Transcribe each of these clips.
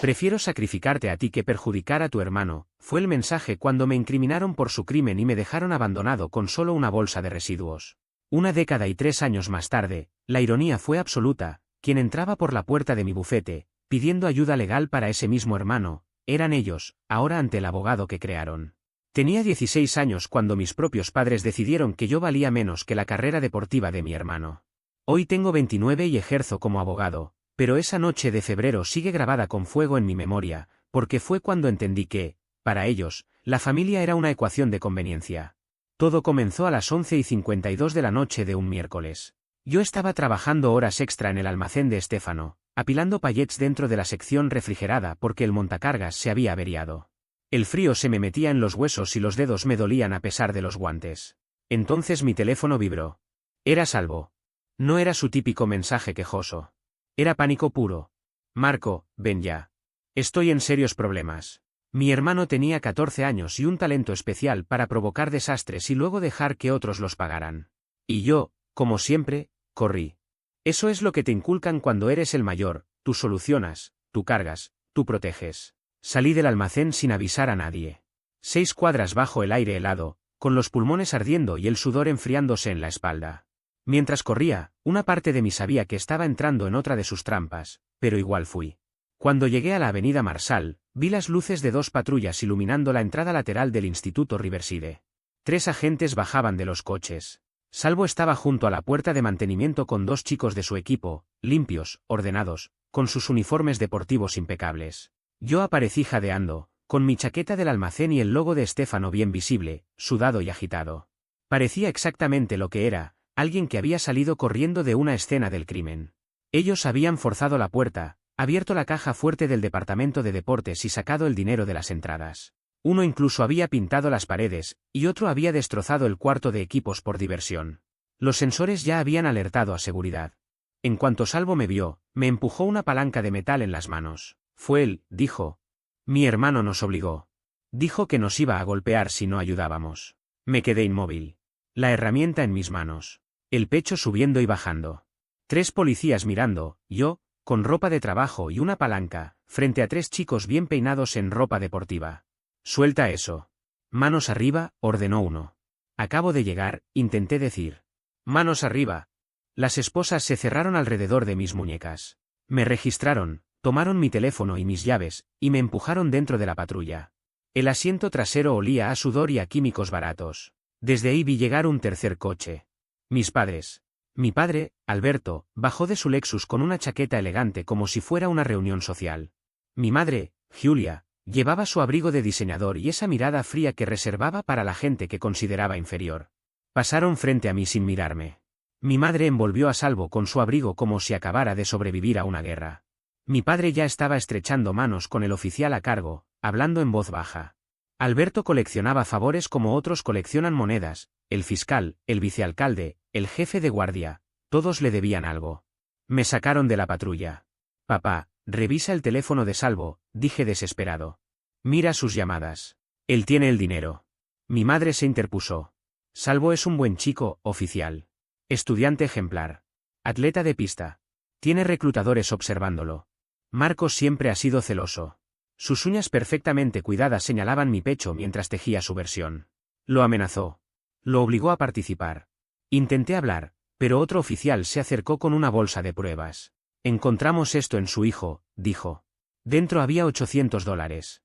Prefiero sacrificarte a ti que perjudicar a tu hermano, fue el mensaje cuando me incriminaron por su crimen y me dejaron abandonado con solo una bolsa de residuos. Una década y 3 años más tarde, la ironía fue absoluta, quien entraba por la puerta de mi bufete, pidiendo ayuda legal para ese mismo hermano, eran ellos, ahora ante el abogado que crearon. Tenía 16 años cuando mis propios padres decidieron que yo valía menos que la carrera deportiva de mi hermano. Hoy tengo 29 y ejerzo como abogado, pero esa noche de febrero sigue grabada con fuego en mi memoria, porque fue cuando entendí que, para ellos, la familia era una ecuación de conveniencia. Todo comenzó a las 11:52 de la noche de un miércoles. Yo estaba trabajando horas extra en el almacén de Stefano, apilando pallets dentro de la sección refrigerada porque el montacargas se había averiado. El frío se me metía en los huesos y los dedos me dolían a pesar de los guantes. Entonces mi teléfono vibró. Era Salvo. No era su típico mensaje quejoso. Era pánico puro. Marco, ven ya. Estoy en serios problemas. Mi hermano tenía 14 años y un talento especial para provocar desastres y luego dejar que otros los pagaran. Y yo, como siempre, corrí. Eso es lo que te inculcan cuando eres el mayor, tú solucionas, tú cargas, tú proteges. Salí del almacén sin avisar a nadie. 6 cuadras bajo el aire helado, con los pulmones ardiendo y el sudor enfriándose en la espalda. Mientras corría, una parte de mí sabía que estaba entrando en otra de sus trampas, pero igual fui. Cuando llegué a la avenida Marsal, vi las luces de 2 patrullas iluminando la entrada lateral del Instituto Riverside. 3 agentes bajaban de los coches. Salvo estaba junto a la puerta de mantenimiento con 2 chicos de su equipo, limpios, ordenados, con sus uniformes deportivos impecables. Yo aparecí jadeando, con mi chaqueta del almacén y el logo de Stefano bien visible, sudado y agitado. Parecía exactamente lo que era, alguien que había salido corriendo de una escena del crimen. Ellos habían forzado la puerta, abierto la caja fuerte del departamento de deportes y sacado el dinero de las entradas. Uno incluso había pintado las paredes, y otro había destrozado el cuarto de equipos por diversión. Los sensores ya habían alertado a seguridad. En cuanto Salvo me vio, me empujó una palanca de metal en las manos. Fue él, dijo. Mi hermano nos obligó. Dijo que nos iba a golpear si no ayudábamos. Me quedé inmóvil. La herramienta en mis manos. El pecho subiendo y bajando. 3 policías mirando, yo, con ropa de trabajo y una palanca, frente a 3 chicos bien peinados en ropa deportiva. Suelta eso. Manos arriba, ordenó uno. Acabo de llegar, intenté decir. Manos arriba. Las esposas se cerraron alrededor de mis muñecas. Me registraron, tomaron mi teléfono y mis llaves, y me empujaron dentro de la patrulla. El asiento trasero olía a sudor y a químicos baratos. Desde ahí vi llegar un tercer coche. Mis padres. Mi padre, Alberto, bajó de su Lexus con una chaqueta elegante como si fuera una reunión social. Mi madre, Giulia, llevaba su abrigo de diseñador y esa mirada fría que reservaba para la gente que consideraba inferior. Pasaron frente a mí sin mirarme. Mi madre envolvió a Salvo con su abrigo como si acabara de sobrevivir a una guerra. Mi padre ya estaba estrechando manos con el oficial a cargo, hablando en voz baja. Alberto coleccionaba favores como otros coleccionan monedas, el fiscal, el vicealcalde, el jefe de guardia, todos le debían algo. Me sacaron de la patrulla. Papá, revisa el teléfono de Salvo, dije desesperado. Mira sus llamadas. Él tiene el dinero. Mi madre se interpuso. Salvo es un buen chico, oficial. Estudiante ejemplar. Atleta de pista. Tiene reclutadores observándolo. Marcos siempre ha sido celoso. Sus uñas perfectamente cuidadas señalaban mi pecho mientras tejía su versión. Lo amenazó. Lo obligó a participar. Intenté hablar, pero otro oficial se acercó con una bolsa de pruebas. Encontramos esto en su hijo, dijo. Dentro había $800.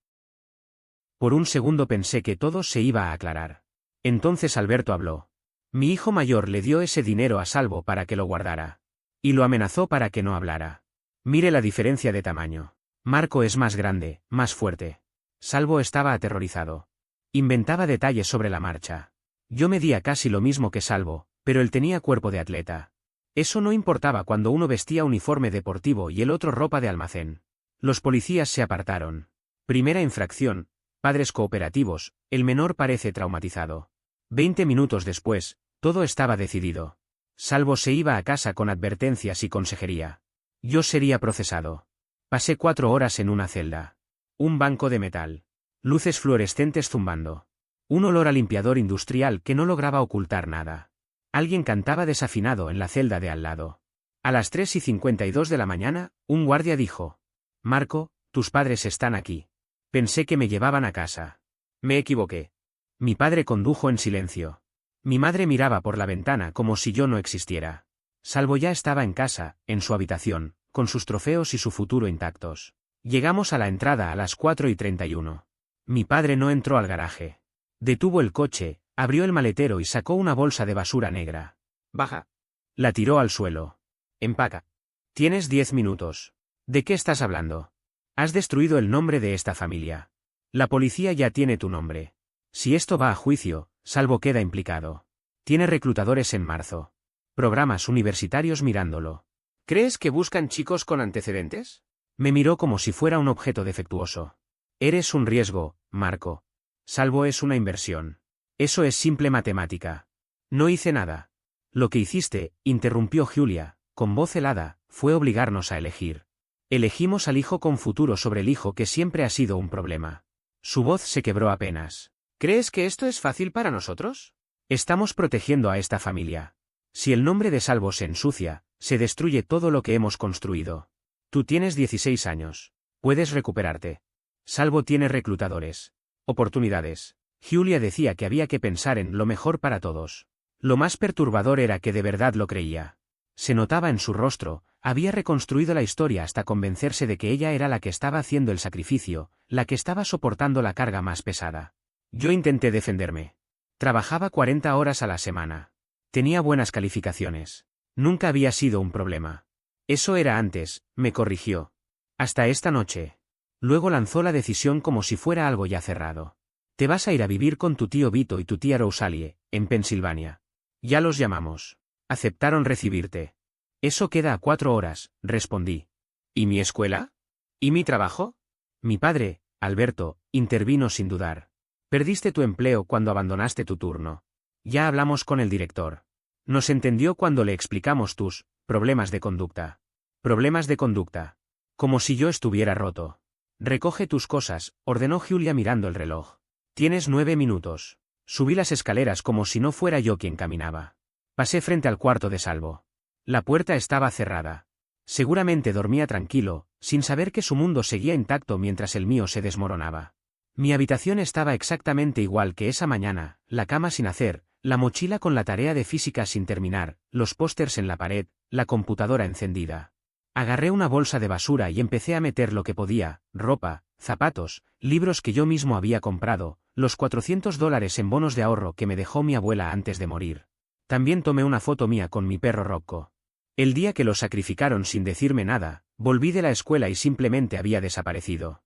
Por un segundo pensé que todo se iba a aclarar. Entonces Alberto habló. Mi hijo mayor le dio ese dinero a Salvo para que lo guardara. Y lo amenazó para que no hablara. Mire la diferencia de tamaño. Marco es más grande, más fuerte. Salvo estaba aterrorizado. Inventaba detalles sobre la marcha. Yo medía casi lo mismo que Salvo, pero él tenía cuerpo de atleta. Eso no importaba cuando uno vestía uniforme deportivo y el otro ropa de almacén. Los policías se apartaron. Primera infracción, padres cooperativos, el menor parece traumatizado. 20 minutos después, todo estaba decidido. Salvo se iba a casa con advertencias y consejería. Yo sería procesado. Pasé 4 horas en una celda. Un banco de metal. Luces fluorescentes zumbando. Un olor a limpiador industrial que no lograba ocultar nada. Alguien cantaba desafinado en la celda de al lado. A las 3:52 de la mañana, un guardia dijo. Marco, tus padres están aquí. Pensé que me llevaban a casa. Me equivoqué. Mi padre condujo en silencio. Mi madre miraba por la ventana como si yo no existiera. Salvo ya estaba en casa, en su habitación, con sus trofeos y su futuro intactos. Llegamos a la entrada a las 4:31. Mi padre no entró al garaje. Detuvo el coche, abrió el maletero y sacó una bolsa de basura negra. Baja. La tiró al suelo. Empaca. Tienes 10 minutos. ¿De qué estás hablando? Has destruido el nombre de esta familia. La policía ya tiene tu nombre. Si esto va a juicio, Salvo queda implicado. Tiene reclutadores en marzo. Programas universitarios mirándolo. ¿Crees que buscan chicos con antecedentes? Me miró como si fuera un objeto defectuoso. Eres un riesgo, Marco. Salvo es una inversión. Eso es simple matemática. No hice nada. Lo que hiciste, interrumpió Julia, con voz helada, fue obligarnos a elegir. Elegimos al hijo con futuro sobre el hijo que siempre ha sido un problema. Su voz se quebró apenas. ¿Crees que esto es fácil para nosotros? Estamos protegiendo a esta familia. Si el nombre de Salvo se ensucia, se destruye todo lo que hemos construido. Tú tienes 16 años. Puedes recuperarte. Salvo tiene reclutadores. Oportunidades. Julia decía que había que pensar en lo mejor para todos. Lo más perturbador era que de verdad lo creía. Se notaba en su rostro, había reconstruido la historia hasta convencerse de que ella era la que estaba haciendo el sacrificio, la que estaba soportando la carga más pesada. Yo intenté defenderme. Trabajaba 40 horas a la semana. Tenía buenas calificaciones. Nunca había sido un problema. Eso era antes, me corrigió. Hasta esta noche. Luego lanzó la decisión como si fuera algo ya cerrado. Te vas a ir a vivir con tu tío Vito y tu tía Rosalie, en Pensilvania. Ya los llamamos. Aceptaron recibirte. Eso queda a 4 horas, respondí. ¿Y mi escuela? ¿Y mi trabajo? Mi padre, Alberto, intervino sin dudar. Perdiste tu empleo cuando abandonaste tu turno. Ya hablamos con el director. Nos entendió cuando le explicamos tus problemas de conducta. Problemas de conducta. Como si yo estuviera roto. Recoge tus cosas, ordenó Julia mirando el reloj. Tienes 9 minutos. Subí las escaleras como si no fuera yo quien caminaba. Pasé frente al cuarto de Salvo. La puerta estaba cerrada. Seguramente dormía tranquilo, sin saber que su mundo seguía intacto mientras el mío se desmoronaba. Mi habitación estaba exactamente igual que esa mañana, la cama sin hacer, la mochila con la tarea de física sin terminar, los pósters en la pared, la computadora encendida. Agarré una bolsa de basura y empecé a meter lo que podía, ropa, zapatos, libros que yo mismo había comprado, los $400 en bonos de ahorro que me dejó mi abuela antes de morir. También tomé una foto mía con mi perro Rocco. El día que lo sacrificaron sin decirme nada, volví de la escuela y simplemente había desaparecido.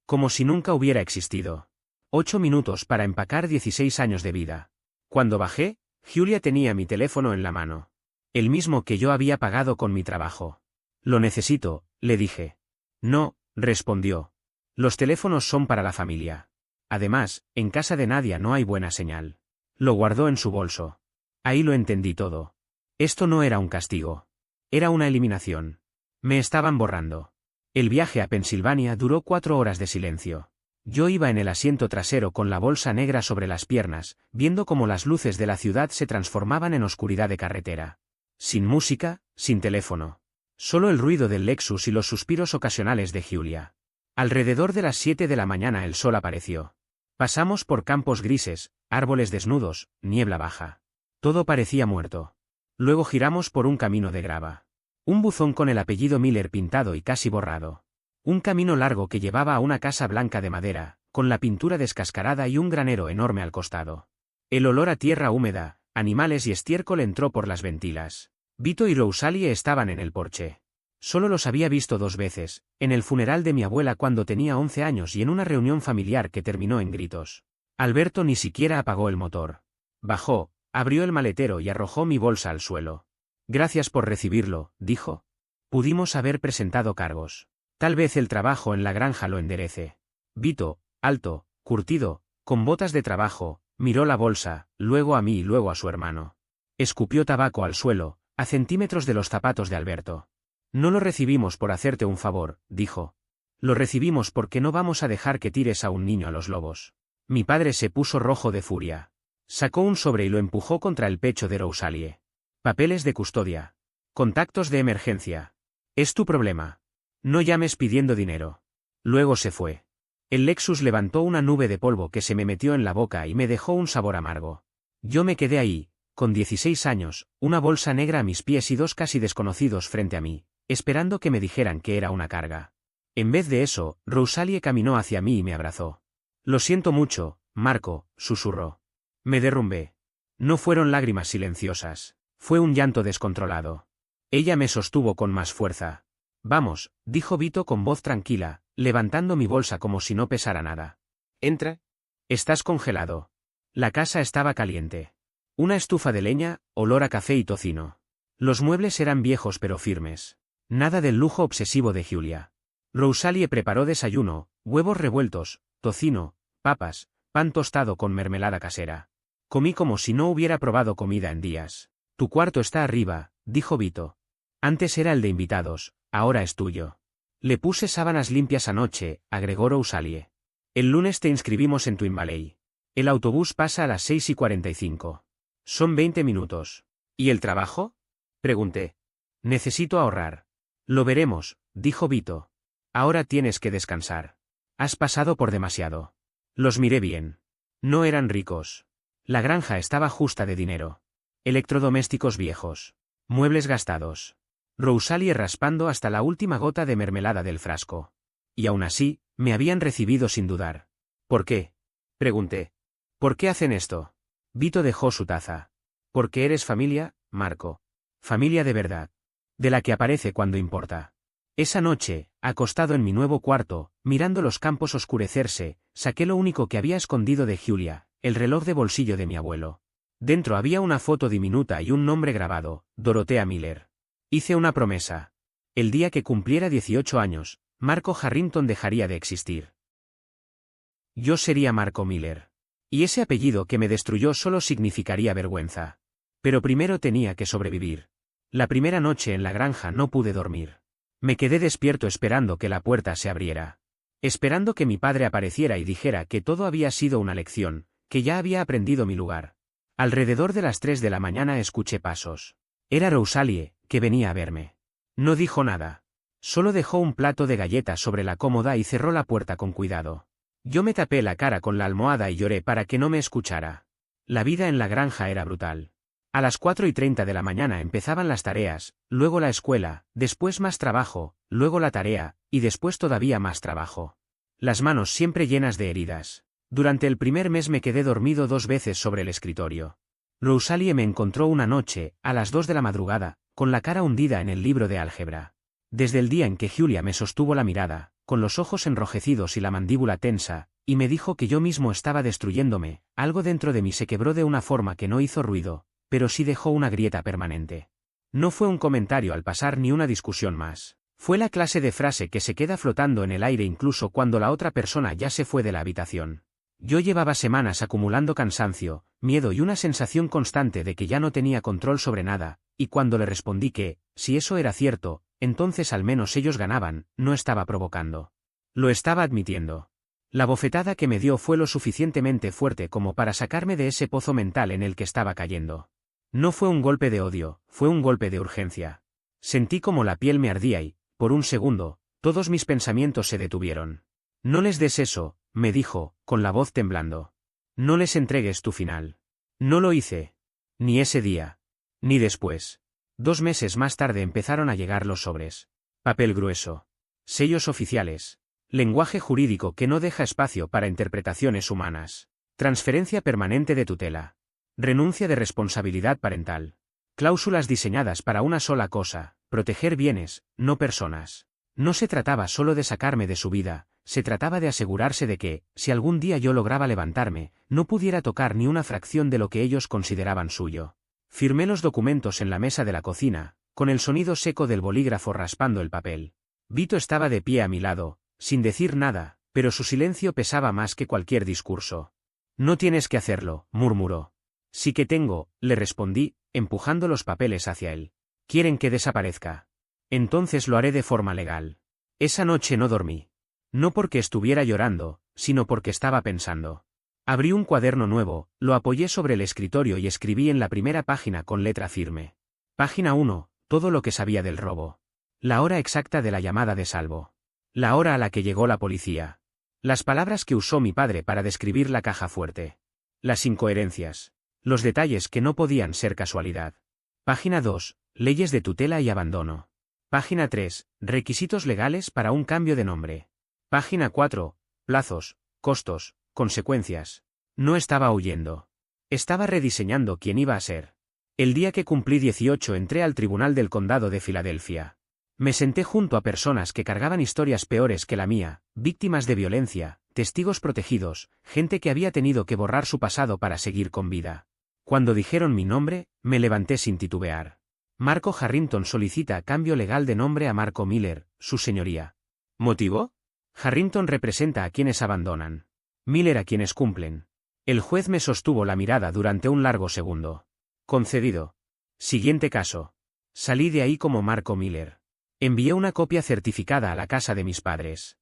Como si nunca hubiera existido. 8 minutos para empacar 16 años de vida. Cuando bajé, Julia tenía mi teléfono en la mano. El mismo que yo había pagado con mi trabajo. Lo necesito, le dije. No, respondió. Los teléfonos son para la familia. Además, en casa de Nadia no hay buena señal. Lo guardó en su bolso. Ahí lo entendí todo. Esto no era un castigo. Era una eliminación. Me estaban borrando. El viaje a Pensilvania duró 4 horas de silencio. Yo iba en el asiento trasero con la bolsa negra sobre las piernas, viendo cómo las luces de la ciudad se transformaban en oscuridad de carretera. Sin música, sin teléfono. Solo el ruido del Lexus y los suspiros ocasionales de Julia. Alrededor de las 7 de la mañana el sol apareció. Pasamos por campos grises, árboles desnudos, niebla baja. Todo parecía muerto. Luego giramos por un camino de grava. Un buzón con el apellido Miller pintado y casi borrado. Un camino largo que llevaba a una casa blanca de madera, con la pintura descascarada y un granero enorme al costado. El olor a tierra húmeda, animales y estiércol entró por las ventilas. Vito y Rosalie estaban en el porche. Solo los había visto 2 veces, en el funeral de mi abuela cuando tenía 11 años y en una reunión familiar que terminó en gritos. Alberto ni siquiera apagó el motor. Bajó, abrió el maletero y arrojó mi bolsa al suelo. Gracias por recibirlo, dijo. Pudimos haber presentado cargos. Tal vez el trabajo en la granja lo enderece. Vito, alto, curtido, con botas de trabajo, miró la bolsa, luego a mí y luego a su hermano. Escupió tabaco al suelo, a centímetros de los zapatos de Alberto. No lo recibimos por hacerte un favor, dijo. Lo recibimos porque no vamos a dejar que tires a un niño a los lobos. Mi padre se puso rojo de furia. Sacó un sobre y lo empujó contra el pecho de Rosalie. Papeles de custodia. Contactos de emergencia. Es tu problema. No llames pidiendo dinero. Luego se fue. El Lexus levantó una nube de polvo que se me metió en la boca y me dejó un sabor amargo. Yo me quedé ahí, con 16 años, una bolsa negra a mis pies y dos casi desconocidos frente a mí, esperando que me dijeran que era una carga. En vez de eso, Rosalie caminó hacia mí y me abrazó. Lo siento mucho, Marco, susurró. Me derrumbé. No fueron lágrimas silenciosas, fue un llanto descontrolado. Ella me sostuvo con más fuerza. Vamos, dijo Vito con voz tranquila, levantando mi bolsa como si no pesara nada. Entra. Estás congelado. La casa estaba caliente. Una estufa de leña, olor a café y tocino. Los muebles eran viejos pero firmes. Nada del lujo obsesivo de Giulia. Rosalie preparó desayuno, huevos revueltos, tocino, papas, pan tostado con mermelada casera. Comí como si no hubiera probado comida en días. Tu cuarto está arriba, dijo Vito. Antes era el de invitados, ahora es tuyo. Le puse sábanas limpias anoche, agregó Rosalie. El lunes te inscribimos en Twin Valley. El autobús pasa a las 6:45. Son 20 minutos. ¿Y el trabajo? Pregunté. Necesito ahorrar. Lo veremos, dijo Vito. Ahora tienes que descansar. Has pasado por demasiado. Los miré bien. No eran ricos. La granja estaba justa de dinero. Electrodomésticos viejos. Muebles gastados. Rosalie raspando hasta la última gota de mermelada del frasco. Y aún así, me habían recibido sin dudar. ¿Por qué? Pregunté. ¿Por qué hacen esto? Vito dejó su taza. Porque eres familia, Marco. Familia de verdad. De la que aparece cuando importa. Esa noche, acostado en mi nuevo cuarto, mirando los campos oscurecerse, saqué lo único que había escondido de Giulia, el reloj de bolsillo de mi abuelo. Dentro había una foto diminuta y un nombre grabado, Dorothea Miller. Hice una promesa. El día que cumpliera 18 años, Marco Harrington dejaría de existir. Yo sería Marco Miller. Y ese apellido que me destruyó solo significaría vergüenza. Pero primero tenía que sobrevivir. La primera noche en la granja no pude dormir. Me quedé despierto esperando que la puerta se abriera. Esperando que mi padre apareciera y dijera que todo había sido una lección, que ya había aprendido mi lugar. Alrededor de las 3 de la mañana escuché pasos. Era Rosalie, que venía a verme. No dijo nada. Solo dejó un plato de galletas sobre la cómoda y cerró la puerta con cuidado. Yo me tapé la cara con la almohada y lloré para que no me escuchara. La vida en la granja era brutal. A las 4:30 de la mañana empezaban las tareas, luego la escuela, después más trabajo, luego la tarea, y después todavía más trabajo. Las manos siempre llenas de heridas. Durante el primer mes me quedé dormido 2 veces sobre el escritorio. Rosalie me encontró una noche, a las 2 de la madrugada, con la cara hundida en el libro de álgebra. Desde el día en que Giulia me sostuvo la mirada, con los ojos enrojecidos y la mandíbula tensa, y me dijo que yo mismo estaba destruyéndome, algo dentro de mí se quebró de una forma que no hizo ruido, pero sí dejó una grieta permanente. No fue un comentario al pasar ni una discusión más. Fue la clase de frase que se queda flotando en el aire incluso cuando la otra persona ya se fue de la habitación. Yo llevaba semanas acumulando cansancio, miedo y una sensación constante de que ya no tenía control sobre nada, y cuando le respondí que, si eso era cierto, entonces al menos ellos ganaban, no estaba provocando. Lo estaba admitiendo. La bofetada que me dio fue lo suficientemente fuerte como para sacarme de ese pozo mental en el que estaba cayendo. No fue un golpe de odio, fue un golpe de urgencia. Sentí como la piel me ardía y, por un segundo, todos mis pensamientos se detuvieron. No les des eso, me dijo, con la voz temblando. No les entregues tu final. No lo hice. Ni ese día. Ni después. 2 meses más tarde empezaron a llegar los sobres. Papel grueso. Sellos oficiales. Lenguaje jurídico que no deja espacio para interpretaciones humanas. Transferencia permanente de tutela. Renuncia de responsabilidad parental. Cláusulas diseñadas para una sola cosa, proteger bienes, no personas. No se trataba solo de sacarme de su vida, se trataba de asegurarse de que, si algún día yo lograba levantarme, no pudiera tocar ni una fracción de lo que ellos consideraban suyo. Firmé los documentos en la mesa de la cocina, con el sonido seco del bolígrafo raspando el papel. Vito estaba de pie a mi lado, sin decir nada, pero su silencio pesaba más que cualquier discurso. No tienes que hacerlo, murmuró. Sí que tengo, le respondí, empujando los papeles hacia él. Quieren que desaparezca. Entonces lo haré de forma legal. Esa noche no dormí. No porque estuviera llorando, sino porque estaba pensando. Abrí un cuaderno nuevo, lo apoyé sobre el escritorio y escribí en la primera página con letra firme. Página 1, todo lo que sabía del robo. La hora exacta de la llamada de Salvo. La hora a la que llegó la policía. Las palabras que usó mi padre para describir la caja fuerte. Las incoherencias. Los detalles que no podían ser casualidad. Página 2. Leyes de tutela y abandono. Página 3. Requisitos legales para un cambio de nombre. Página 4. Plazos, costos, consecuencias. No estaba huyendo. Estaba rediseñando quién iba a ser. El día que cumplí 18 entré al Tribunal del Condado de Filadelfia. Me senté junto a personas que cargaban historias peores que la mía, víctimas de violencia, testigos protegidos, gente que había tenido que borrar su pasado para seguir con vida. Cuando dijeron mi nombre, me levanté sin titubear. Marco Harrington solicita cambio legal de nombre a Marco Miller, su señoría. ¿Motivo? Harrington representa a quienes abandonan. Miller a quienes cumplen. El juez me sostuvo la mirada durante un largo segundo. Concedido. Siguiente caso. Salí de ahí como Marco Miller. Envié una copia certificada a la casa de mis padres.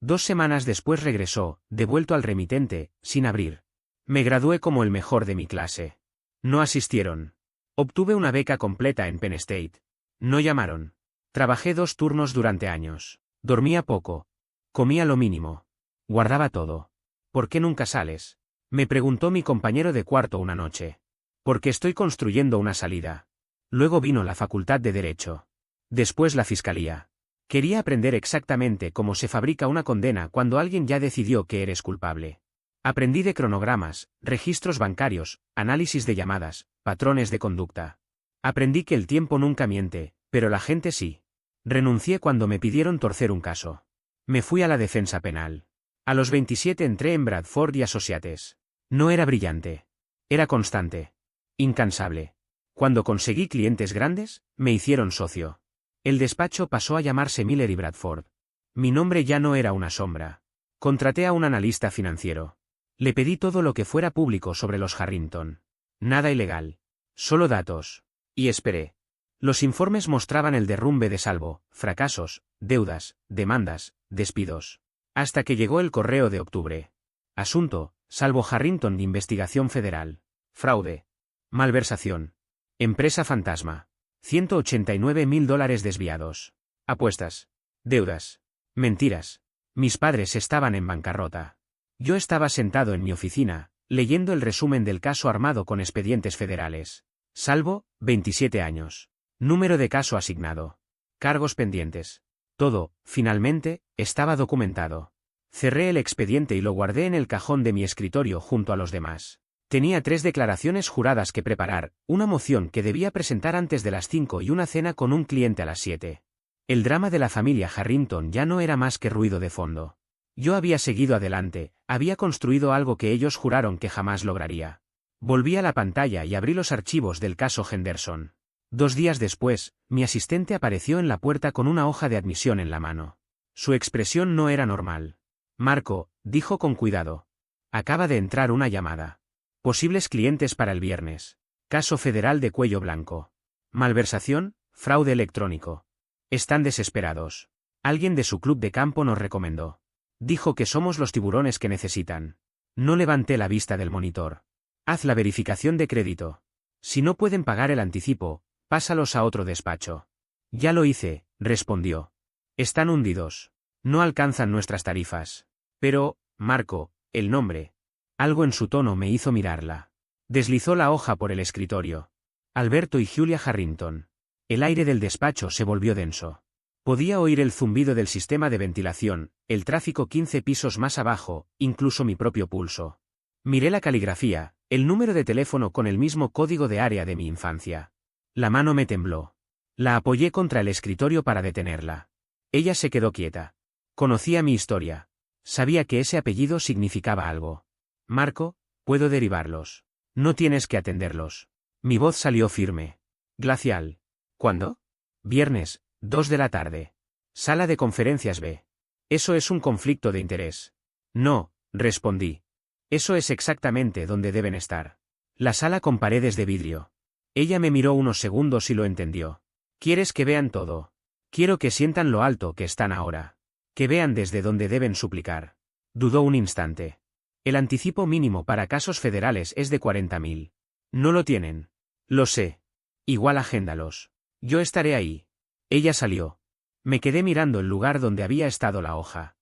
2 semanas después regresó, devuelto al remitente, sin abrir. Me gradué como el mejor de mi clase. No asistieron. Obtuve una beca completa en Penn State. No llamaron. Trabajé 2 turnos durante años. Dormía poco. Comía lo mínimo. Guardaba todo. ¿Por qué nunca sales? Me preguntó mi compañero de cuarto una noche. Porque estoy construyendo una salida. Luego vino la Facultad de Derecho. Después la Fiscalía. Quería aprender exactamente cómo se fabrica una condena cuando alguien ya decidió que eres culpable. Aprendí de cronogramas, registros bancarios, análisis de llamadas, patrones de conducta. Aprendí que el tiempo nunca miente, pero la gente sí. Renuncié cuando me pidieron torcer un caso. Me fui a la defensa penal. A los 27 entré en Bradford y Associates. No era brillante. Era constante. Incansable. Cuando conseguí clientes grandes, me hicieron socio. El despacho pasó a llamarse Miller y Bradford. Mi nombre ya no era una sombra. Contraté a un analista financiero. Le pedí todo lo que fuera público sobre los Harrington. Nada ilegal. Solo datos. Y esperé. Los informes mostraban el derrumbe de Salvo, fracasos, deudas, demandas, despidos. Hasta que llegó el correo de octubre. Asunto: Salvo Harrington de investigación federal. Fraude. Malversación. Empresa fantasma. $189.000 desviados. Apuestas. Deudas. Mentiras. Mis padres estaban en bancarrota. Yo estaba sentado en mi oficina, leyendo el resumen del caso armado con expedientes federales. Salvo, 27 años. Número de caso asignado. Cargos pendientes. Todo, finalmente, estaba documentado. Cerré el expediente y lo guardé en el cajón de mi escritorio junto a los demás. Tenía 3 declaraciones juradas que preparar, una moción que debía presentar antes de las 5 y una cena con un cliente a las 7. El drama de la familia Harrington ya no era más que ruido de fondo. Yo había seguido adelante, había construido algo que ellos juraron que jamás lograría. Volví a la pantalla y abrí los archivos del caso Henderson. 2 días después, mi asistente apareció en la puerta con una hoja de admisión en la mano. Su expresión no era normal. Marco, dijo con cuidado. Acaba de entrar una llamada. Posibles clientes para el viernes. Caso federal de cuello blanco. Malversación, fraude electrónico. Están desesperados. Alguien de su club de campo nos recomendó. Dijo que somos los tiburones que necesitan. No levanté la vista del monitor. Haz la verificación de crédito. Si no pueden pagar el anticipo, pásalos a otro despacho. Ya lo hice, respondió. Están hundidos. No alcanzan nuestras tarifas. Pero, Marco, el nombre. Algo en su tono me hizo mirarla. Deslizó la hoja por el escritorio. Alberto y Julia Harrington. El aire del despacho se volvió denso. Podía oír el zumbido del sistema de ventilación, el tráfico 15 pisos más abajo, incluso mi propio pulso. Miré la caligrafía, el número de teléfono con el mismo código de área de mi infancia. La mano me tembló. La apoyé contra el escritorio para detenerla. Ella se quedó quieta. Conocía mi historia. Sabía que ese apellido significaba algo. Marco, puedo derivarlos. No tienes que atenderlos. Mi voz salió firme. Glacial. ¿Cuándo? Viernes, 2 de la tarde. Sala de conferencias B. Eso es un conflicto de interés. No, respondí. Eso es exactamente donde deben estar. La sala con paredes de vidrio. Ella me miró unos segundos y lo entendió. ¿Quieres que vean todo? Quiero que sientan lo alto que están ahora. Que vean desde donde deben suplicar. Dudó un instante. El anticipo mínimo para casos federales es de 40.000. No lo tienen. Lo sé. Igual agéndalos. Yo estaré ahí. Ella salió. Me quedé mirando el lugar donde había estado la hoja.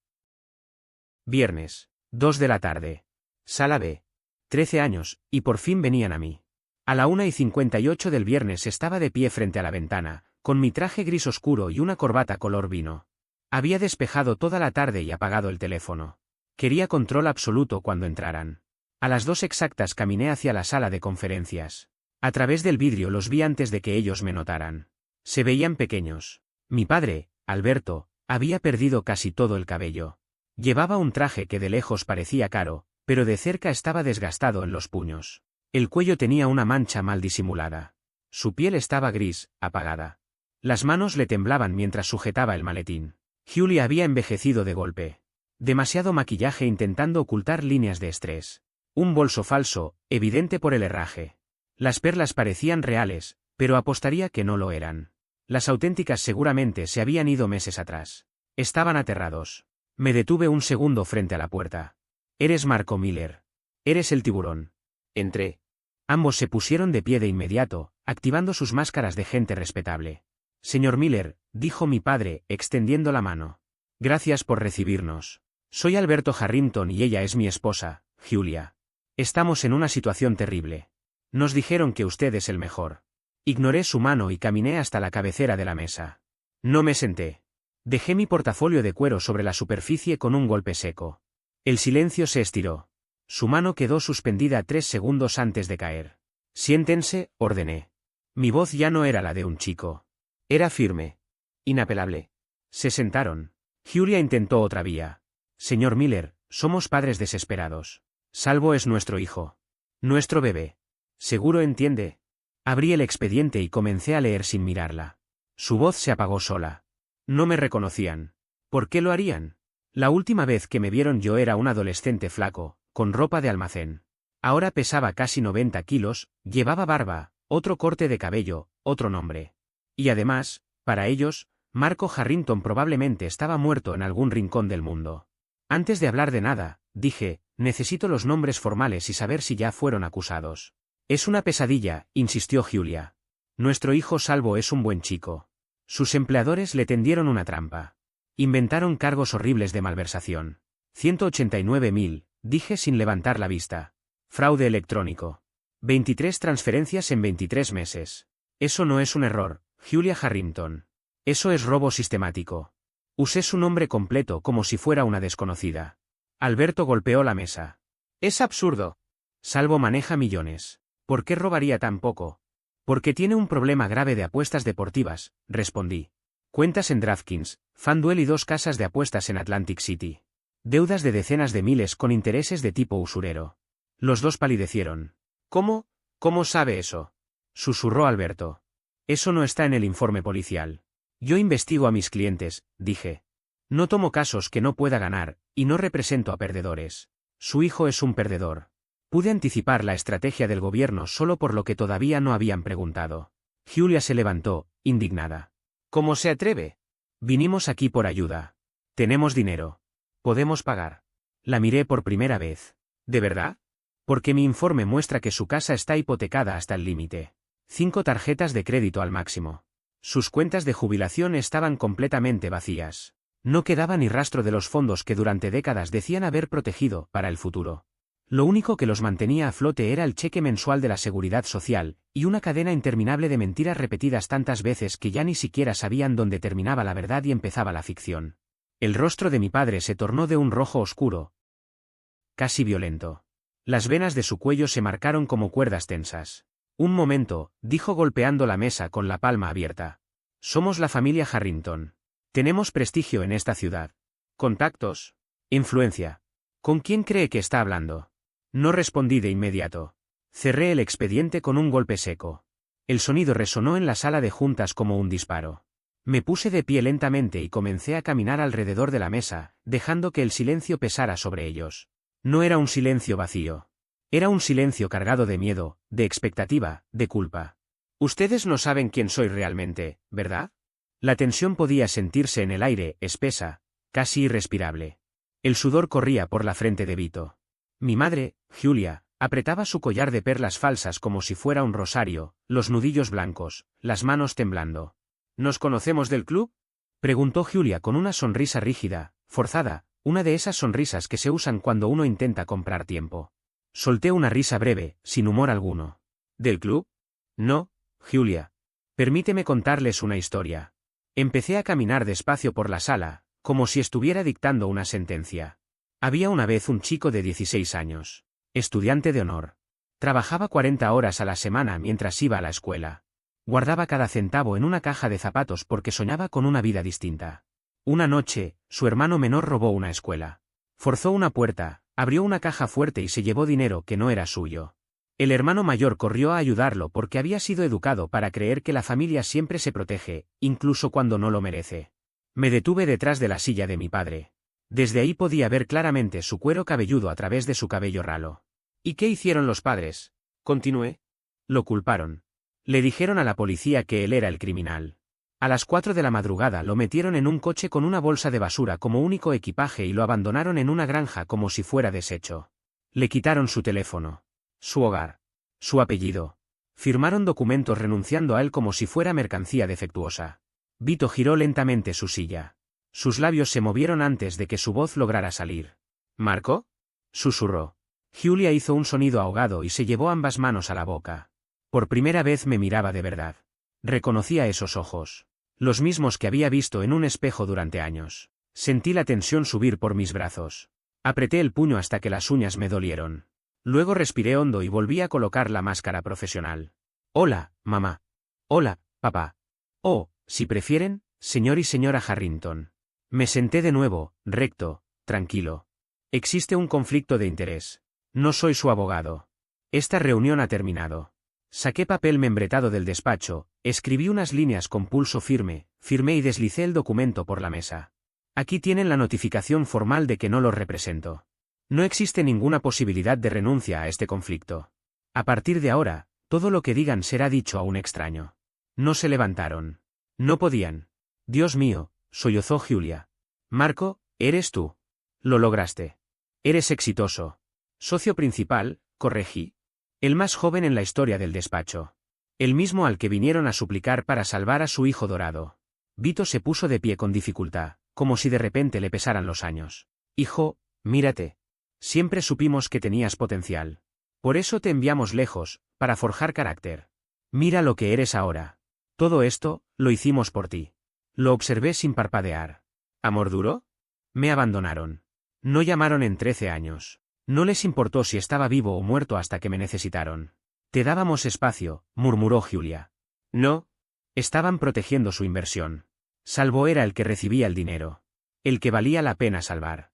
Viernes, 2 de la tarde. Sala B. 13 años, y por fin venían a mí. A la 1:58 del viernes estaba de pie frente a la ventana, con mi traje gris oscuro y una corbata color vino. Había despejado toda la tarde y apagado el teléfono. Quería control absoluto cuando entraran. A las 2 exactas caminé hacia la sala de conferencias. A través del vidrio los vi antes de que ellos me notaran. Se veían pequeños. Mi padre, Alberto, había perdido casi todo el cabello. Llevaba un traje que de lejos parecía caro, pero de cerca estaba desgastado en los puños. El cuello tenía una mancha mal disimulada. Su piel estaba gris, apagada. Las manos le temblaban mientras sujetaba el maletín. Julia había envejecido de golpe. Demasiado maquillaje intentando ocultar líneas de estrés. Un bolso falso, evidente por el herraje. Las perlas parecían reales, pero apostaría que no lo eran. Las auténticas seguramente se habían ido meses atrás. Estaban aterrados. Me detuve un segundo frente a la puerta. Eres Marco Miller. Eres el tiburón. Entré. Ambos se pusieron de pie de inmediato, activando sus máscaras de gente respetable. Señor Miller, dijo mi padre, extendiendo la mano. Gracias por recibirnos. Soy Alberto Harrington y ella es mi esposa, Julia. Estamos en una situación terrible. Nos dijeron que usted es el mejor. Ignoré su mano y caminé hasta la cabecera de la mesa. No me senté. Dejé mi portafolio de cuero sobre la superficie con un golpe seco. El silencio se estiró. Su mano quedó suspendida 3 segundos antes de caer. Siéntense, ordené. Mi voz ya no era la de un chico. Era firme. Inapelable. Se sentaron. Julia intentó otra vía. Señor Miller, somos padres desesperados. Salvo es nuestro hijo. Nuestro bebé. ¿Seguro entiende? Abrí el expediente y comencé a leer sin mirarla. Su voz se apagó sola. No me reconocían. ¿Por qué lo harían? La última vez que me vieron yo era un adolescente flaco, con ropa de almacén. Ahora pesaba casi 90 kilos, llevaba barba, otro corte de cabello, otro nombre. Y además, para ellos, Marco Harrington probablemente estaba muerto en algún rincón del mundo. Antes de hablar de nada, dije, necesito los nombres formales y saber si ya fueron acusados. Es una pesadilla, insistió Julia. Nuestro hijo Salvo es un buen chico. Sus empleadores le tendieron una trampa. Inventaron cargos horribles de malversación. 189.000, dije sin levantar la vista. Fraude electrónico. 23 transferencias en 23 meses. Eso no es un error, Julia Harrington. Eso es robo sistemático. Usé su nombre completo como si fuera una desconocida. Alberto golpeó la mesa. Es absurdo. Salvo maneja millones. ¿Por qué robaría tan poco? Porque tiene un problema grave de apuestas deportivas, respondí. Cuentas en DraftKings, FanDuel y 2 casas de apuestas en Atlantic City. Deudas de decenas de miles con intereses de tipo usurero. Los dos palidecieron. ¿Cómo? ¿Cómo sabe eso? Susurró Alberto. Eso no está en el informe policial. Yo investigo a mis clientes, dije. No tomo casos que no pueda ganar, y no represento a perdedores. Su hijo es un perdedor. Pude anticipar la estrategia del gobierno solo por lo que todavía no habían preguntado. Julia se levantó, indignada. ¿Cómo se atreve? Vinimos aquí por ayuda. Tenemos dinero. Podemos pagar. La miré por primera vez. ¿De verdad? Porque mi informe muestra que su casa está hipotecada hasta el límite. 5 tarjetas de crédito al máximo. Sus cuentas de jubilación estaban completamente vacías. No quedaba ni rastro de los fondos que durante décadas decían haber protegido para el futuro. Lo único que los mantenía a flote era el cheque mensual de la Seguridad Social, y una cadena interminable de mentiras repetidas tantas veces que ya ni siquiera sabían dónde terminaba la verdad y empezaba la ficción. El rostro de mi padre se tornó de un rojo oscuro, casi violento. Las venas de su cuello se marcaron como cuerdas tensas. Un momento, dijo golpeando la mesa con la palma abierta. Somos la familia Harrington. Tenemos prestigio en esta ciudad. Contactos. Influencia. ¿Con quién cree que está hablando? No respondí de inmediato. Cerré el expediente con un golpe seco. El sonido resonó en la sala de juntas como un disparo. Me puse de pie lentamente y comencé a caminar alrededor de la mesa, dejando que el silencio pesara sobre ellos. No era un silencio vacío. Era un silencio cargado de miedo, de expectativa, de culpa. Ustedes no saben quién soy realmente, ¿verdad? La tensión podía sentirse en el aire, espesa, casi irrespirable. El sudor corría por la frente de Vito. Mi madre, Julia, apretaba su collar de perlas falsas como si fuera un rosario, los nudillos blancos, las manos temblando. ¿Nos conocemos del club? Preguntó Julia con una sonrisa rígida, forzada, una de esas sonrisas que se usan cuando uno intenta comprar tiempo. Solté una risa breve, sin humor alguno. ¿Del club? No, Julia. Permíteme contarles una historia. Empecé a caminar despacio por la sala, como si estuviera dictando una sentencia. Había una vez un chico de 16 años, estudiante de honor. Trabajaba 40 horas a la semana mientras iba a la escuela. Guardaba cada centavo en una caja de zapatos porque soñaba con una vida distinta. Una noche, su hermano menor robó una escuela. Forzó una puerta, abrió una caja fuerte y se llevó dinero que no era suyo. El hermano mayor corrió a ayudarlo porque había sido educado para creer que la familia siempre se protege, incluso cuando no lo merece. Me detuve detrás de la silla de mi padre. Desde ahí podía ver claramente su cuero cabelludo a través de su cabello ralo. ¿Y qué hicieron los padres? Continué. Lo culparon. Le dijeron a la policía que él era el criminal. A las 4 de la madrugada lo metieron en un coche con una bolsa de basura como único equipaje y lo abandonaron en una granja como si fuera desecho. Le quitaron su teléfono, su hogar, su apellido. Firmaron documentos renunciando a él como si fuera mercancía defectuosa. Vito giró lentamente su silla. Sus labios se movieron antes de que su voz lograra salir. ¿Marco? Susurró. Julia hizo un sonido ahogado y se llevó ambas manos a la boca. Por primera vez me miraba de verdad. Reconocía esos ojos. Los mismos que había visto en un espejo durante años. Sentí la tensión subir por mis brazos. Apreté el puño hasta que las uñas me dolieron. Luego respiré hondo y volví a colocar la máscara profesional. Hola, mamá. Hola, papá. Oh, si prefieren, señor y señora Harrington. Me senté de nuevo, recto, tranquilo. Existe un conflicto de interés. No soy su abogado. Esta reunión ha terminado. Saqué papel membretado del despacho, escribí unas líneas con pulso firme, firmé y deslicé el documento por la mesa. Aquí tienen la notificación formal de que no los represento. No existe ninguna posibilidad de renuncia a este conflicto. A partir de ahora, todo lo que digan será dicho a un extraño. No se levantaron. No podían. Dios mío, sollozó Julia. Marco, eres tú. Lo lograste. Eres exitoso. Socio principal, corregí. El más joven en la historia del despacho. El mismo al que vinieron a suplicar para salvar a su hijo dorado. Vito se puso de pie con dificultad, como si de repente le pesaran los años. Hijo, mírate. Siempre supimos que tenías potencial. Por eso te enviamos lejos, para forjar carácter. Mira lo que eres ahora. Todo esto, lo hicimos por ti. Lo observé sin parpadear. ¿Amor duro? Me abandonaron. No llamaron en 13 años. No les importó si estaba vivo o muerto hasta que me necesitaron. Te dábamos espacio, murmuró Julia. No. Estaban protegiendo su inversión. Salvo era el que recibía el dinero. El que valía la pena salvar.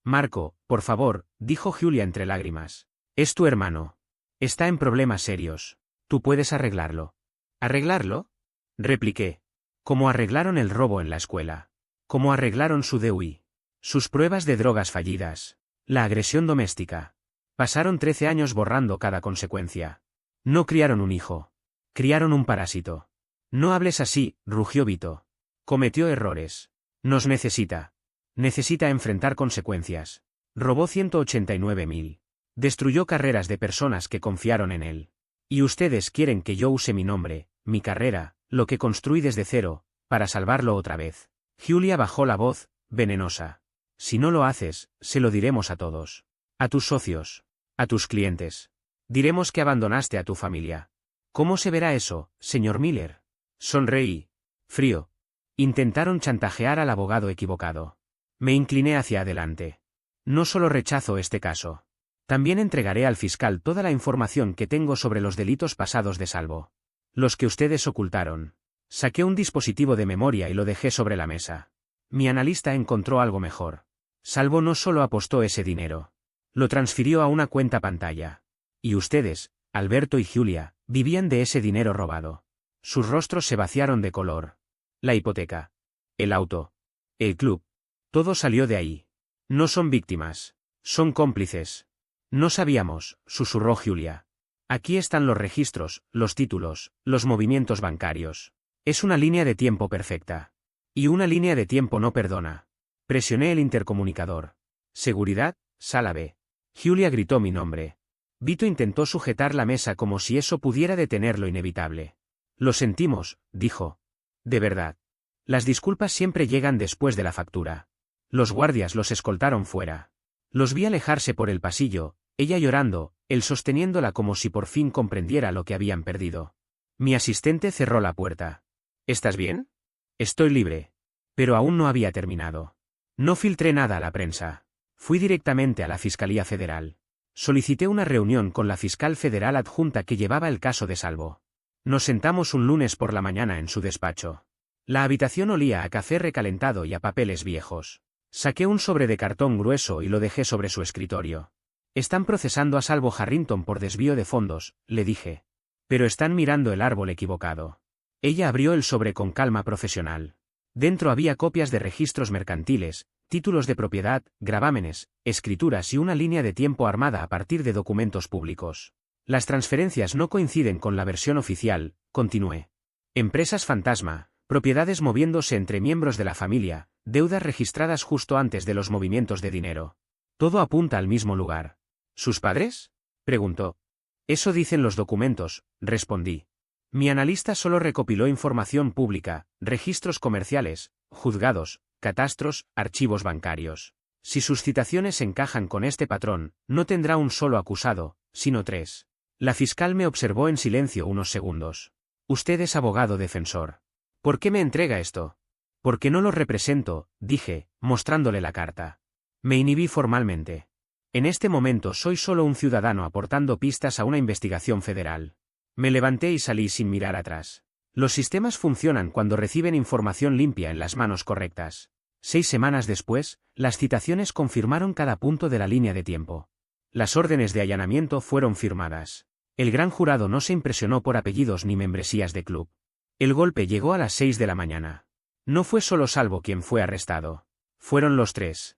Marco, por favor, dijo Julia entre lágrimas. Es tu hermano. Está en problemas serios. Tú puedes arreglarlo. ¿Arreglarlo? Repliqué. Como arreglaron el robo en la escuela. Como arreglaron su DUI. Sus pruebas de drogas fallidas. La agresión doméstica. Pasaron 13 años borrando cada consecuencia. No criaron un hijo. Criaron un parásito. No hables así, rugió Vito. Cometió errores. Nos necesita. Necesita enfrentar consecuencias. Robó 189.000. Destruyó carreras de personas que confiaron en él. Y ustedes quieren que yo use mi nombre, mi carrera, lo que construí desde cero, para salvarlo otra vez. Julia bajó la voz, venenosa. Si no lo haces, se lo diremos a todos. A tus socios. A tus clientes. Diremos que abandonaste a tu familia. ¿Cómo se verá eso, señor Miller? Sonreí. Frío. Intentaron chantajear al abogado equivocado. Me incliné hacia adelante. No solo rechazo este caso. También entregaré al fiscal toda la información que tengo sobre los delitos pasados de Salvo. Los que ustedes ocultaron. Saqué un dispositivo de memoria y lo dejé sobre la mesa. Mi analista encontró algo mejor. Salvo no solo apostó ese dinero. Lo transfirió a una cuenta pantalla. Y ustedes, Alberto y Julia, vivían de ese dinero robado. Sus rostros se vaciaron de color. La hipoteca. El auto. El club. Todo salió de ahí. No son víctimas. Son cómplices. No sabíamos, susurró Julia. Aquí están los registros, los títulos, los movimientos bancarios. Es una línea de tiempo perfecta. Y una línea de tiempo no perdona. Presioné el intercomunicador. Seguridad, sala B. Julia gritó mi nombre. Vito intentó sujetar la mesa como si eso pudiera detener lo inevitable. Lo sentimos, dijo. De verdad. Las disculpas siempre llegan después de la factura. Los guardias los escoltaron fuera. Los vi alejarse por el pasillo, ella llorando, él sosteniéndola como si por fin comprendiera lo que habían perdido. Mi asistente cerró la puerta. ¿Estás bien? Estoy libre. Pero aún no había terminado. No filtré nada a la prensa. Fui directamente a la Fiscalía Federal. Solicité una reunión con la fiscal federal adjunta que llevaba el caso de Salvo. Nos sentamos un lunes por la mañana en su despacho. La habitación olía a café recalentado y a papeles viejos. Saqué un sobre de cartón grueso y lo dejé sobre su escritorio. Están procesando a Salvo Harrington por desvío de fondos, le dije. Pero están mirando el árbol equivocado. Ella abrió el sobre con calma profesional. Dentro había copias de registros mercantiles, títulos de propiedad, gravámenes, escrituras y una línea de tiempo armada a partir de documentos públicos. Las transferencias no coinciden con la versión oficial, continué. Empresas fantasma, propiedades moviéndose entre miembros de la familia, deudas registradas justo antes de los movimientos de dinero. Todo apunta al mismo lugar. ¿Sus padres? Preguntó. Eso dicen los documentos, respondí. Mi analista solo recopiló información pública, registros comerciales, juzgados, catastros, archivos bancarios. Si sus citaciones encajan con este patrón, no tendrá un solo acusado, sino 3. La fiscal me observó en silencio unos segundos. Usted es abogado defensor. ¿Por qué me entrega esto? Porque no lo represento, dije, mostrándole la carta. Me inhibí formalmente. En este momento soy solo un ciudadano aportando pistas a una investigación federal. Me levanté y salí sin mirar atrás. Los sistemas funcionan cuando reciben información limpia en las manos correctas. 6 semanas después, las citaciones confirmaron cada punto de la línea de tiempo. Las órdenes de allanamiento fueron firmadas. El gran jurado no se impresionó por apellidos ni membresías de club. El golpe llegó a las 6 de la mañana. No fue solo Salvo quien fue arrestado. Fueron los 3.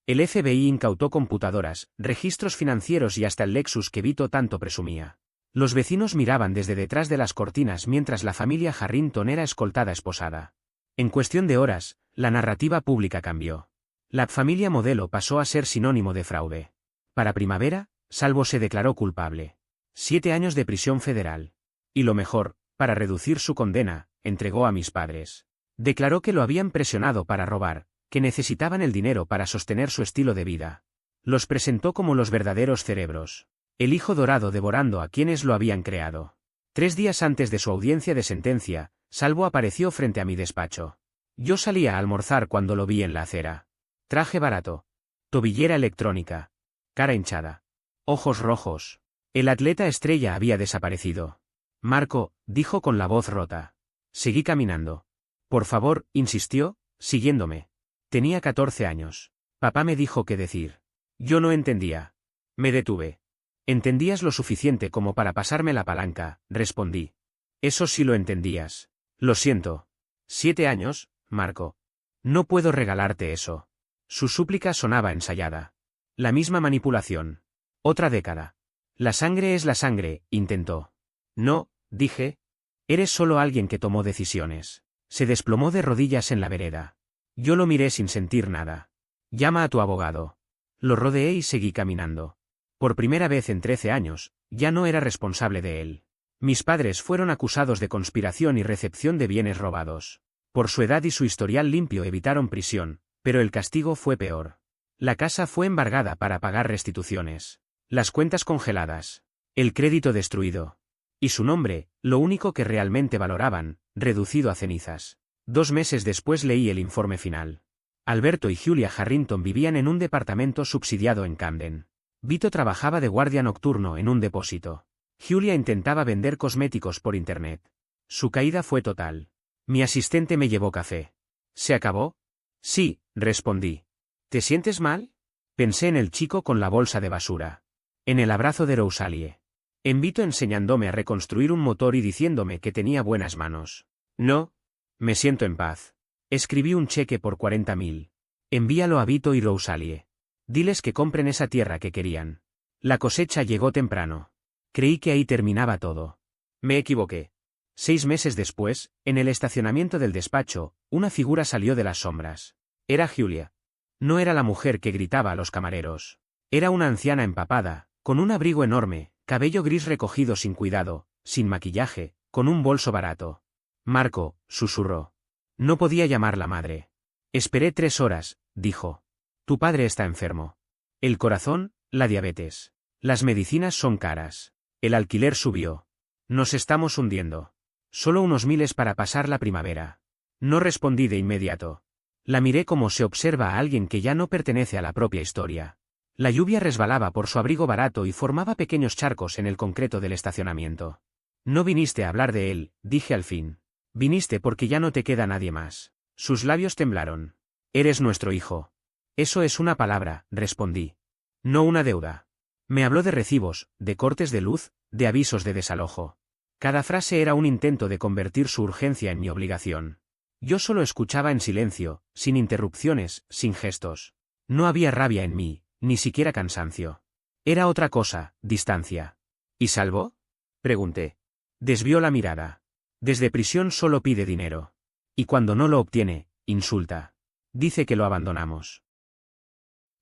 El FBI incautó computadoras, registros financieros y hasta el Lexus que Vito tanto presumía. Los vecinos miraban desde detrás de las cortinas mientras la familia Harrington era escoltada esposada. En cuestión de horas, la narrativa pública cambió. La familia modelo pasó a ser sinónimo de fraude. Para primavera, Salvo se declaró culpable. 7 años de prisión federal. Y lo mejor, para reducir su condena, entregó a mis padres. Declaró que lo habían presionado para robar, que necesitaban el dinero para sostener su estilo de vida. Los presentó como los verdaderos cerebros. El hijo dorado devorando a quienes lo habían creado. 3 días antes de su audiencia de sentencia, Salvo apareció frente a mi despacho. Yo salía a almorzar cuando lo vi en la acera. Traje barato. Tobillera electrónica. Cara hinchada. Ojos rojos. El atleta estrella había desaparecido. Marco, dijo con la voz rota. Seguí caminando. Por favor, insistió, siguiéndome. Tenía 14 años. Papá me dijo qué decir. Yo no entendía. Me detuve. Entendías lo suficiente como para pasarme la palanca, respondí. Eso sí lo entendías. Lo siento. 7 años, Marco. No puedo regalarte eso. Su súplica sonaba ensayada. La misma manipulación. Otra década. La sangre es la sangre, intentó. No, dije. Eres solo alguien que tomó decisiones. Se desplomó de rodillas en la vereda. Yo lo miré sin sentir nada. Llama a tu abogado. Lo rodeé y seguí caminando. Por primera vez en 13 años, ya no era responsable de él. Mis padres fueron acusados de conspiración y recepción de bienes robados. Por su edad y su historial limpio evitaron prisión, pero el castigo fue peor. La casa fue embargada para pagar restituciones. Las cuentas congeladas. El crédito destruido. Y su nombre, lo único que realmente valoraban, reducido a cenizas. 2 meses después leí el informe final. Alberto y Julia Harrington vivían en un departamento subsidiado en Camden. Vito trabajaba de guardia nocturno en un depósito. Julia intentaba vender cosméticos por internet. Su caída fue total. Mi asistente me llevó café. ¿Se acabó? Sí, respondí. ¿Te sientes mal? Pensé en el chico con la bolsa de basura. En el abrazo de Rosalie. En Vito enseñándome a reconstruir un motor y diciéndome que tenía buenas manos. No. Me siento en paz. Escribí un cheque por 40.000. Envíalo a Vito y Rosalie. Diles que compren esa tierra que querían. La cosecha llegó temprano. Creí que ahí terminaba todo. Me equivoqué. 6 meses después, en el estacionamiento del despacho, una figura salió de las sombras. Era Julia. No era la mujer que gritaba a los camareros. Era una anciana empapada, con un abrigo enorme, cabello gris recogido sin cuidado, sin maquillaje, con un bolso barato. Marco, susurró. No podía llamarla madre. Esperé 3 horas, dijo. Tu padre está enfermo. El corazón, la diabetes. Las medicinas son caras. El alquiler subió. Nos estamos hundiendo. Solo unos miles para pasar la primavera. No respondí de inmediato. La miré como se observa a alguien que ya no pertenece a la propia historia. La lluvia resbalaba por su abrigo barato y formaba pequeños charcos en el concreto del estacionamiento. No viniste a hablar de él, dije al fin. Viniste porque ya no te queda nadie más. Sus labios temblaron. Eres nuestro hijo. Eso es una palabra, respondí. No una deuda. Me habló de recibos, de cortes de luz, de avisos de desalojo. Cada frase era un intento de convertir su urgencia en mi obligación. Yo solo escuchaba en silencio, sin interrupciones, sin gestos. No había rabia en mí, ni siquiera cansancio. Era otra cosa, distancia. ¿Y Salvo? Pregunté. Desvió la mirada. Desde prisión solo pide dinero. Y cuando no lo obtiene, insulta. Dice que lo abandonamos.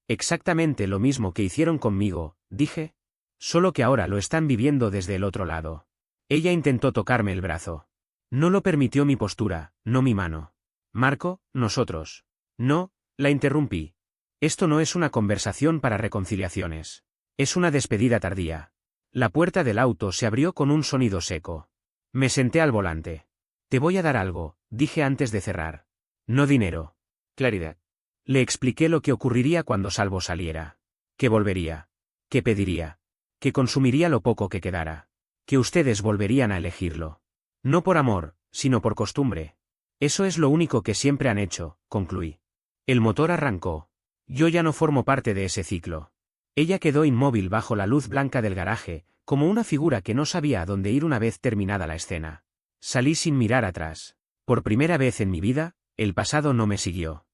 Exactamente lo mismo que hicieron conmigo, dije. Solo que ahora lo están viviendo desde el otro lado. Ella intentó tocarme el brazo. No lo permitió mi postura, no mi mano. Marco, nosotros. No, la interrumpí. Esto no es una conversación para reconciliaciones. Es una despedida tardía. La puerta del auto se abrió con un sonido seco. Me senté al volante. Te voy a dar algo, dije antes de cerrar. No dinero. Claridad. Le expliqué lo que ocurriría cuando Salvo saliera. Que volvería. Que pediría. Que consumiría lo poco que quedara. Que ustedes volverían a elegirlo. No por amor, sino por costumbre. Eso es lo único que siempre han hecho, concluí. El motor arrancó. Yo ya no formo parte de ese ciclo. Ella quedó inmóvil bajo la luz blanca del garaje, como una figura que no sabía a dónde ir una vez terminada la escena. Salí sin mirar atrás. Por primera vez en mi vida, el pasado no me siguió.